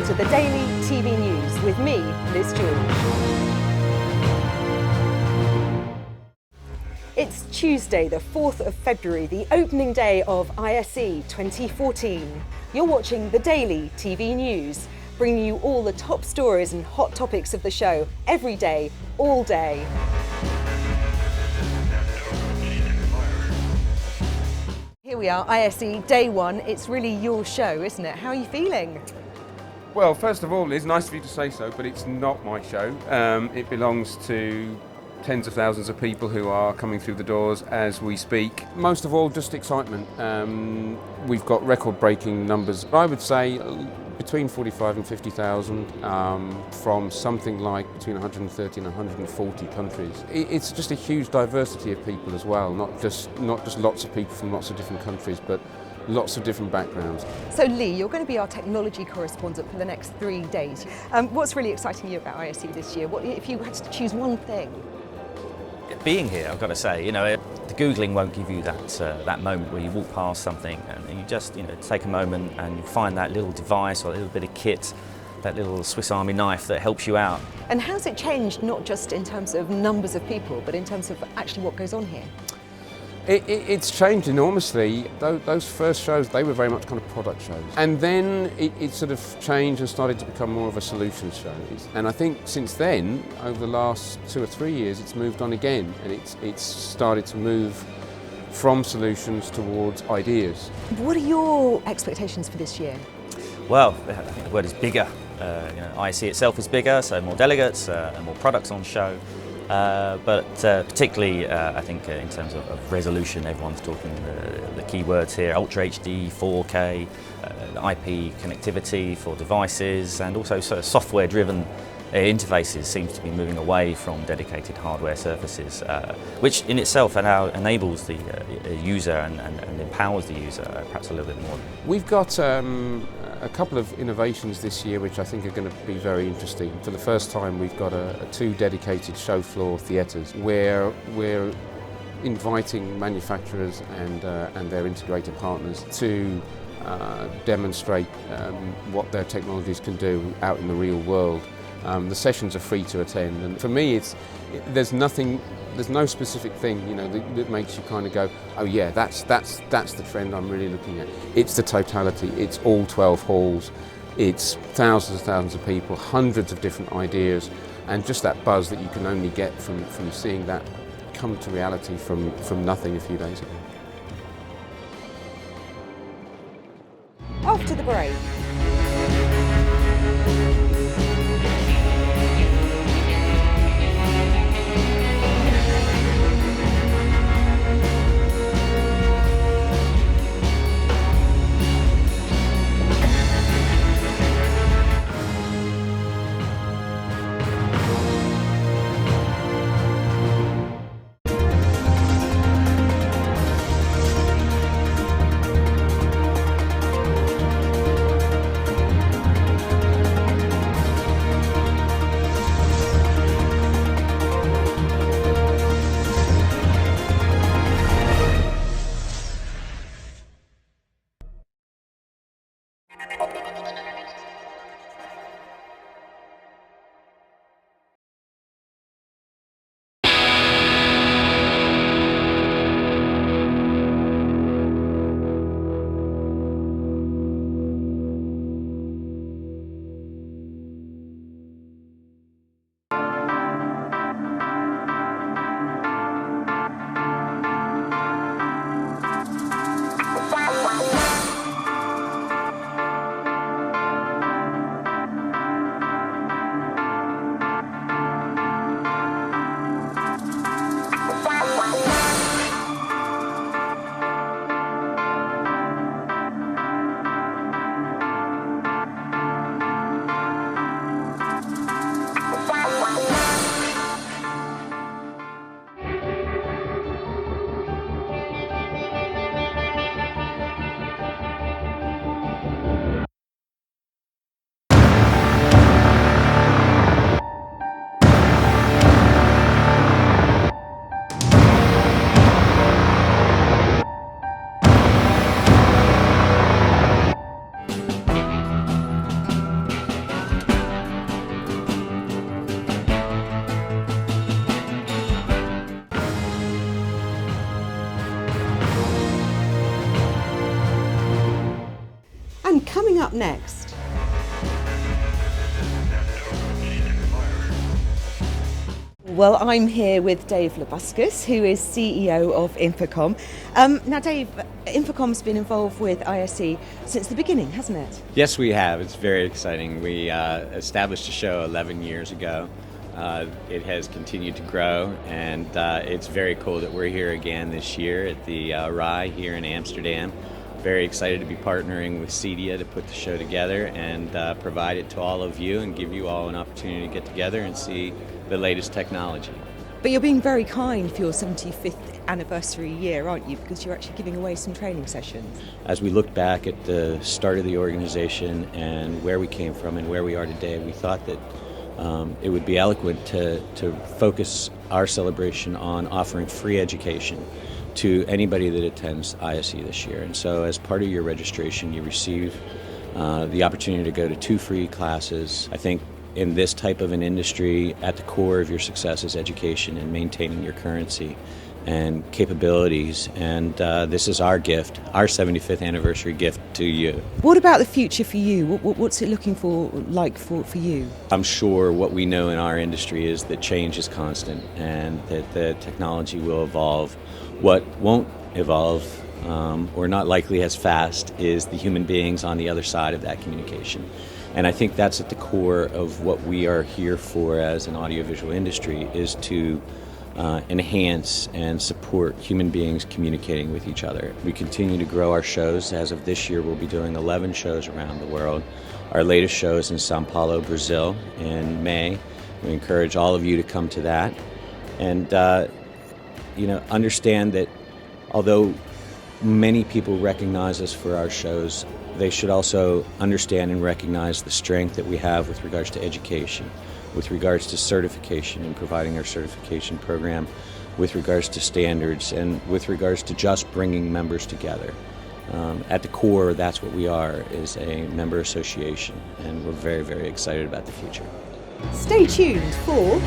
welcome to the Daily TV News with me, Liz George. It's Tuesday, the 4th of February, the opening day of ISE 2014. You're watching the Daily TV News, bringing you all the top stories and hot topics of the show every day, all day. Here we are, ISE Day 1. It's really your show, isn't it? How are you feeling? Well, first of all, it's nice of you to say so, but it's not my show. It belongs to tens of thousands of people who are coming through the doors as we speak. Most of all, just excitement. We've got record-breaking numbers. I would say between 45 and 50,000 from something like between 130 and 140 countries. It's just a huge diversity of people as well, not just lots of people from lots of different countries, but lots of different backgrounds. So Lee, you're going to be our technology correspondent for the next 3 days. What's really exciting you about ISE this year? What, if you had to choose one thing? Being here, I've got to say, the Googling won't give you that moment where you walk past something and you just, take a moment and you find that little device or a little bit of kit, that little Swiss Army knife that helps you out. And how's it changed, not just in terms of numbers of people, but in terms of actually what goes on here? It's changed enormously. Those first shows, they were very much kind of product shows. And then it sort of changed and started to become more of a solutions show. And I think since then, over the last 2 or 3 years, it's moved on again. And it's started to move from solutions towards ideas. What are your expectations for this year? Well, I think the word is bigger. ISE itself is bigger, so more delegates and more products on show. But particularly, I think in terms of resolution, everyone's talking the key words here: Ultra HD, 4K, IP connectivity for devices, and also sort of software-driven interfaces seems to be moving away from dedicated hardware surfaces, which in itself now enables the user and empowers the user perhaps a little bit more. We've got a couple of innovations this year which I think are going to be very interesting. For the first time, we've got 2 dedicated show floor theatres where we're inviting manufacturers and their integrated partners to demonstrate what their technologies can do out in the real world. The sessions are free to attend, and for me, there's no specific thing that makes you kind of go, oh yeah, that's the trend I'm really looking at. It's the totality. It's all 12 halls. It's thousands and thousands of people, hundreds of different ideas, and just that buzz that you can only get from seeing that come to reality from nothing a few days ago. After the break. next. Well, I'm here with Dave Labuscus, who is CEO of Infocomm. Now, Dave, Infocomm's been involved with ISE since the beginning, hasn't it? Yes, we have. It's very exciting. We established a show 11 years ago. It has continued to grow, and it's very cool that we're here again this year at the RAI here in Amsterdam. Very excited to be partnering with CEDIA to put the show together and provide it to all of you and give you all an opportunity to get together and see the latest technology. But you're being very kind for your 75th anniversary year, aren't you? Because you're actually giving away some training sessions. As we look back at the start of the organization and where we came from and where we are today, we thought that it would be eloquent to focus our celebration on offering free education to anybody that attends ISE this year. And so as part of your registration, you receive the opportunity to go to 2 free classes. I think in this type of an industry, at the core of your success is education and maintaining your currency and capabilities. And this is our gift, our 75th anniversary gift to you. What about the future for you? What's it looking for you? I'm sure what we know in our industry is that change is constant and that the technology will evolve. What won't evolve, or not likely as fast, is the human beings on the other side of that communication. And I think that's at the core of what we are here for as an audiovisual industry, is to enhance and support human beings communicating with each other. We continue to grow our shows. As of this year, we'll be doing 11 shows around the world. Our latest show is in Sao Paulo, Brazil in May. We encourage all of you to come to that. And understand that although many people recognize us for our shows, they should also understand and recognize the strength that we have with regards to education, with regards to certification and providing our certification program, with regards to standards, and with regards to just bringing members together. At the core, that's what we are, is a member association, and we're very, very excited about the future. Stay tuned for...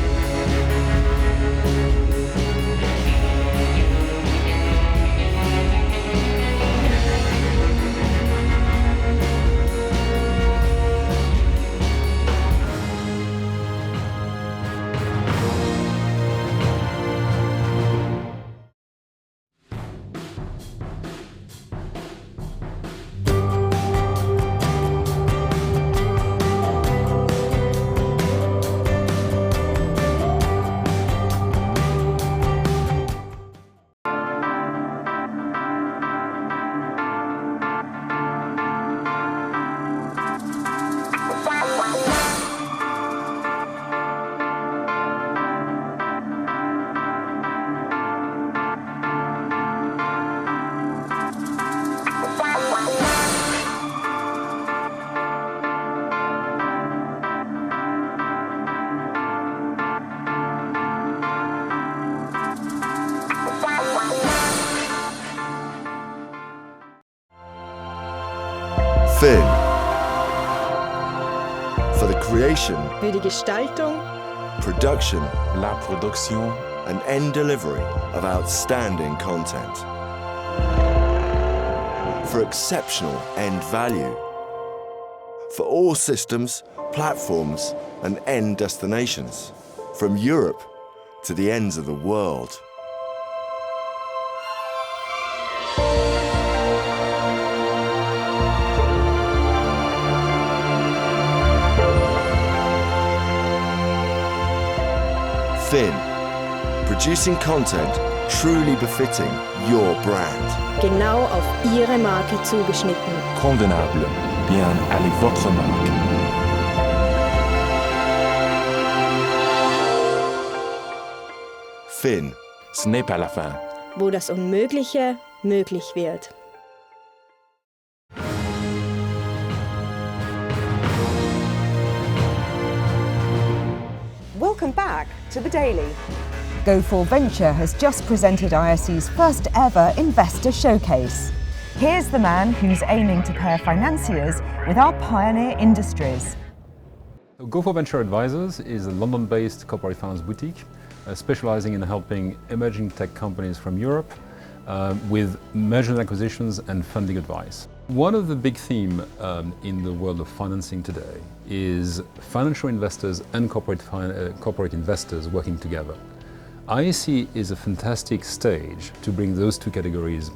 Film. For the creation, Für die Gestaltung, production, la production, and end delivery of outstanding content. For exceptional end value. For all systems, platforms, and end destinations. From Europe to the ends of the world. Fin, producing content truly befitting your brand. genau auf Ihre Marke zugeschnitten. convenable, bien allez votre marque. Fin, Ce n'est pas la fin. Wo das Unmögliche möglich wird. Welcome back to the Daily. Go4 Venture has just presented ISE's first ever investor showcase. Here's the man who's aiming to pair financiers with our pioneer industries. Go4 Venture Advisors is a London-based corporate finance boutique specializing in helping emerging tech companies from Europe with mergers and acquisitions and funding advice. One of the big themes in the world of financing today is financial investors and corporate investors working together. ISE is a fantastic stage to bring those two categories,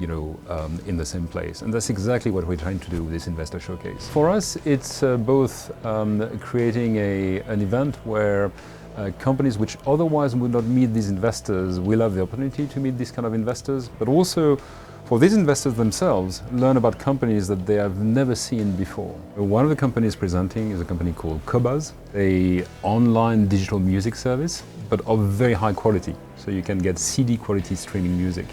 in the same place, and that's exactly what we're trying to do with this investor showcase. For us, it's both creating an event where companies which otherwise would not meet these investors will have the opportunity to meet these kind of investors, but also for these investors themselves, learn about companies that they have never seen before. One of the companies presenting is a company called Qobuz, an online digital music service, but of very high quality. So you can get CD quality streaming music.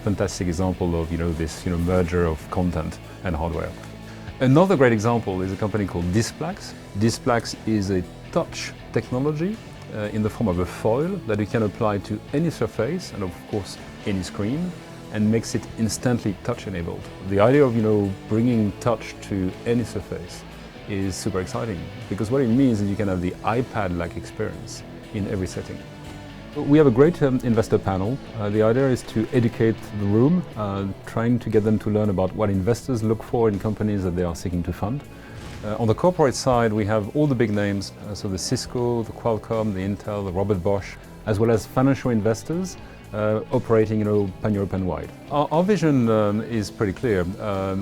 Fantastic example of this merger of content and hardware. Another great example is a company called Displax. Displax is a touch technology in the form of a foil that you can apply to any surface and of course any screen, and makes it instantly touch enabled. The idea of bringing touch to any surface is super exciting, because what it means is you can have the iPad-like experience in every setting. We have a great investor panel. The idea is to educate the room, trying to get them to learn about what investors look for in companies that they are seeking to fund. On the corporate side, we have all the big names, so the Cisco, the Qualcomm, the Intel, the Robert Bosch, as well as financial investors operating pan-European wide. Our vision is pretty clear.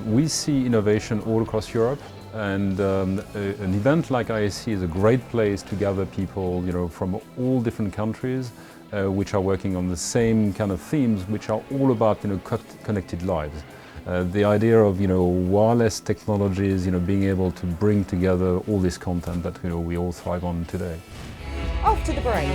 We see innovation all across Europe, and an event like ISE is a great place to gather people from all different countries which are working on the same kind of themes, which are all about connected lives. The idea of wireless technologies, being able to bring together all this content that we all thrive on today. After the break.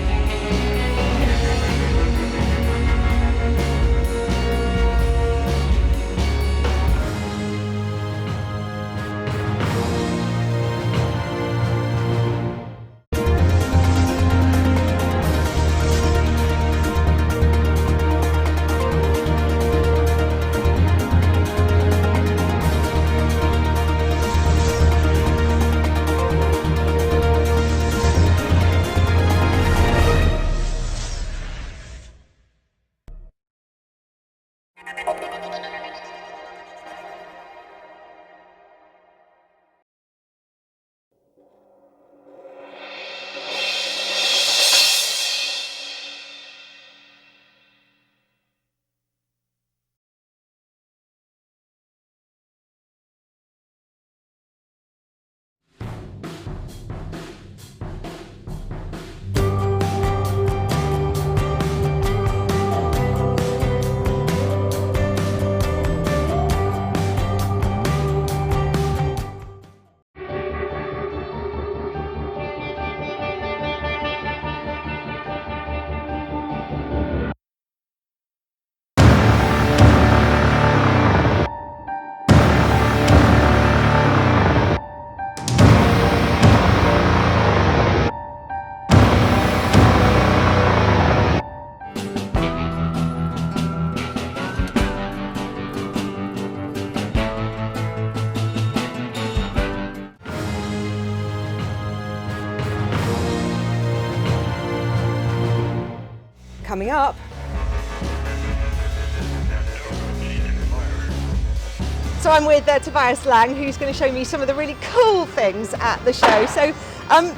Coming up, so I'm with Tobias Lang, who's going to show me some of the really cool things at the show. So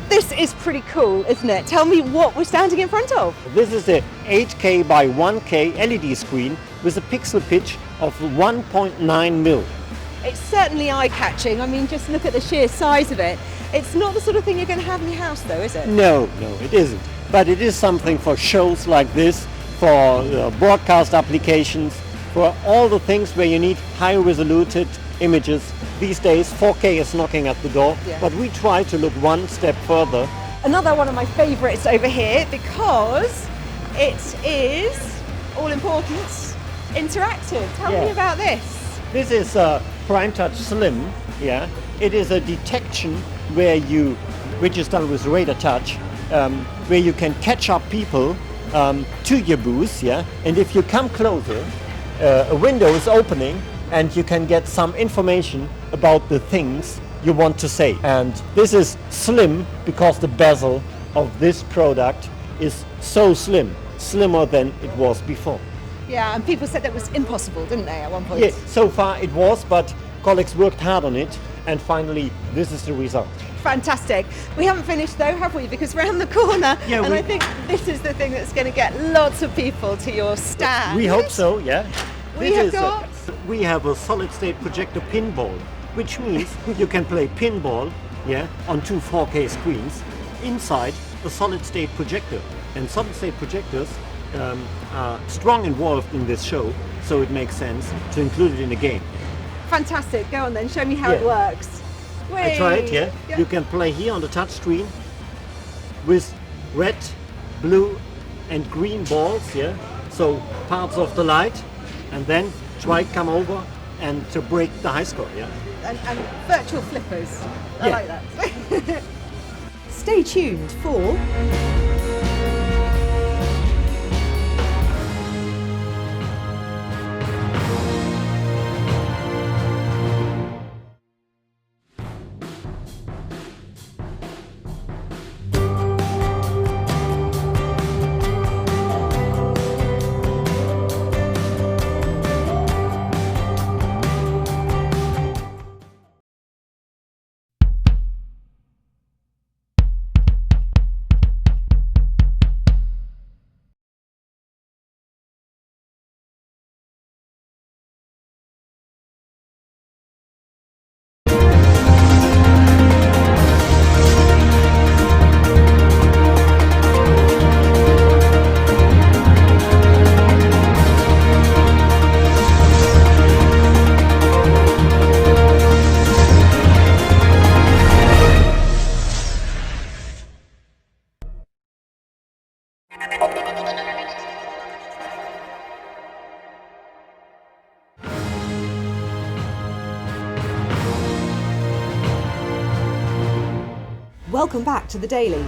this is pretty cool, isn't it? Tell me what we're standing in front of. This is a 8K by 1K LED screen with a pixel pitch of 1.9 mil. It's certainly eye-catching. I mean, just look at the sheer size of it. It's not the sort of thing you're going to have in your house, though, is it? No, it isn't. But it is something for shows like this, for broadcast applications, for all the things where you need high resoluted images. These days 4K is knocking at the door, but we try to look one step further. Another one of my favourites over here, because it is, all important, interactive. Tell me about this. This is Prime Touch Slim. It is a detection which is done with radar touch, where you can catch up people to your booth, and if you come closer, a window is opening and you can get some information about the things you want to say. And this is slim because the bezel of this product is so slim, slimmer than it was before. Yeah, and people said that was impossible, didn't they, at one point? Yeah, so far it was, but colleagues worked hard on it, and finally this is the result. Fantastic. We haven't finished though, have we? Because round the corner, Yeah, and I think this is the thing that's going to get lots of people to your stand. We hope so, yeah. We have a solid-state projector pinball, which means you can play pinball, yeah, on 2 4K screens inside a solid-state projector. And solid-state projectors are strong involved in this show, so it makes sense to include it in a game. Fantastic. Go on then, show me how it works. I tried, yeah. You can play here on the touch screen with red, blue and green balls, yeah. So parts of the light, and then try come over and to break the high score, yeah. And virtual flippers. I like that. Stay tuned for... Welcome back to the Daily.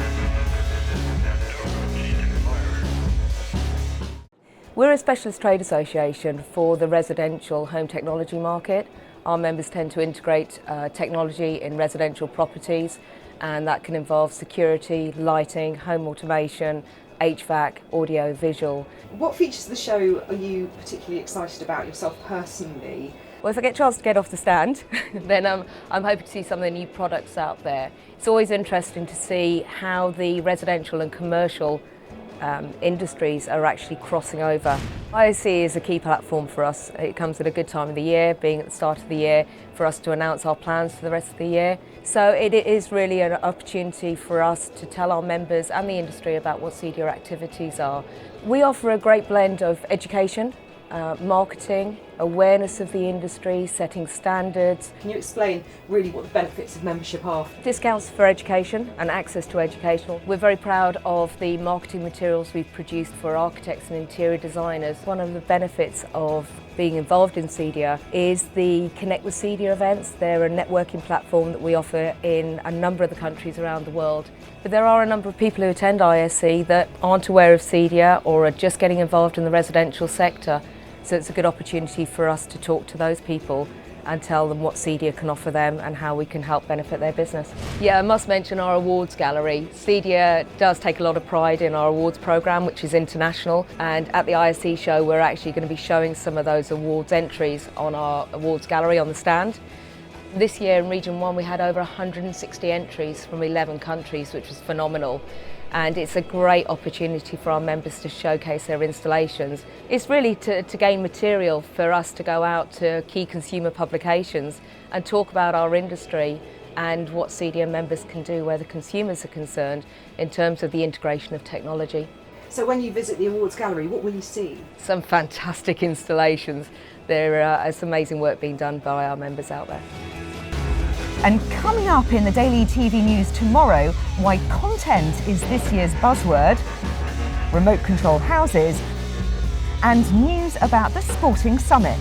We're a specialist trade association for the residential home technology market. Our members tend to integrate technology in residential properties, and that can involve security, lighting, home automation, HVAC, audio, visual. What features of the show are you particularly excited about yourself personally? Well, if I get a chance to get off the stand, then I'm hoping to see some of the new products out there. It's always interesting to see how the residential and commercial industries are actually crossing over. ISE is a key platform for us. It comes at a good time of the year, being at the start of the year, for us to announce our plans for the rest of the year. So it is really an opportunity for us to tell our members and the industry about what CEDIA activities are. We offer a great blend of education, marketing, awareness of the industry, setting standards. Can you explain really what the benefits of membership are? Discounts for education and access to educational. We're very proud of the marketing materials we've produced for architects and interior designers. One of the benefits of being involved in CEDIA is the Connect with CEDIA events. They're a networking platform that we offer in a number of the countries around the world. But there are a number of people who attend ISE that aren't aware of CEDIA or are just getting involved in the residential sector. So it's a good opportunity for us to talk to those people and tell them what CEDIA can offer them and how we can help benefit their business. Yeah, I must mention our awards gallery. CEDIA does take a lot of pride in our awards programme, which is international, and at the ISE show we're actually going to be showing some of those awards entries on our awards gallery on the stand. This year in Region 1 we had over 160 entries from 11 countries, which was phenomenal. And it's a great opportunity for our members to showcase their installations. It's really to gain material for us to go out to key consumer publications and talk about our industry and what CEDIA members can do where the consumers are concerned in terms of the integration of technology. So when you visit the awards gallery, what will you see? Some fantastic installations. There is amazing work being done by our members out there. And coming up in the Daily TV News tomorrow, why content is this year's buzzword, remote control houses, and news about the Sporting Summit.